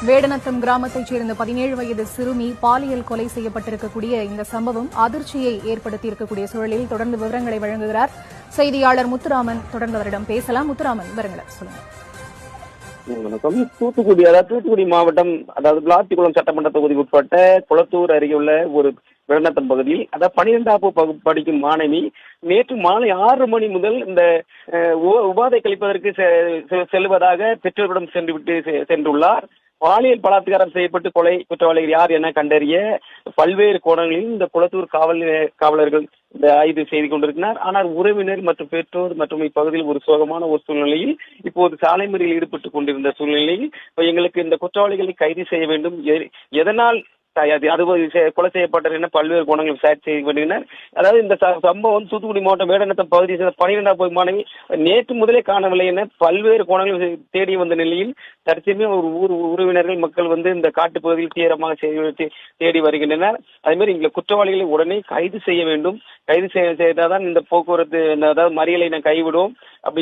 வேடநத்தம் கிராமத்தைச் சேர்ந்த 17 வயது சிறுமி பாலியல் கொலை செய்யப்பட்டிருக்கக்கூடிய இந்த சம்பவம் அதிர்ச்சியை ஏற்படுத்தியிருக்கக்கூடிய சூழலில் தொடர்ந்து விவரங்களை வழங்குகிறார் செய்தியாளர் முத்துராமன். தொடர்ந்து அவரிடம் பேசலாம். முத்துராமன், விவரங்களை சொல்லுங்க. தூத்துக்குடி மாவட்டம், அதாவது விளாத்திக்குளம் சட்டமன்ற தொகுதிக்கு உட்பட்ட குளத்தூர் அருகே உள்ள ஒரு வேடநத்தம் பகுதியில், அதாவது 12ஆம் வகுப்பு படிக்கும் மாணவி நேற்று மாலை 6 மணி முதல் இந்த உபாதை கழிப்பதற்கு செல்வதாக பெற்றோரிடம் சென்றுள்ளார். பாலியல் பலாத்காரம் செய்யப்பட்டு கொலை குற்றவாளிகள் யார் என கண்டறிய பல்வேறு கோணங்களில் இந்த குளத்தூர் காவலர்கள் இந்த ஆய்வு செய்து கொண்டிருக்கிறார். ஆனால் உறவினர் மற்றும் பெற்றோர் மற்றும் இப்பகுதியில் ஒரு சோகமான ஒரு சூழ்நிலையில் இப்போது சாலை மறியலில் ஈடுபட்டுக் கொண்டிருந்த சூழ்நிலையில் எங்களுக்கு இந்த குற்றவாளிகளை கைது செய்ய வேண்டும், எதனால் கொலை செய்யப்பட்டது என பல்வேறு கோணங்கள் விசாரணை செய்து வருகின்றனர். அதாவது இந்த சம்பவம் தூத்துக்குடி மாவட்டம் வேடநத்தம் பகுதியை சேர்ந்த 12ஆம் வகுப்பு மாணவி நேற்று முதலே காணவில்லை என பல்வேறு கோணங்கள் தேடி வந்த நிலையில் தற்சமயம் ஒரு உறவினர்கள் மக்கள் இந்த காட்டு பகுதியில் தீவிரமாக தேடி வருகின்றனர். அதே மாதிரி இங்க குற்றவாளிகளை உடனே கைது செய்ய வேண்டும். கைது செய்தாதான் இந்த போக்குவரத்து, அதாவது மறியலை கைவிடும். அப்படி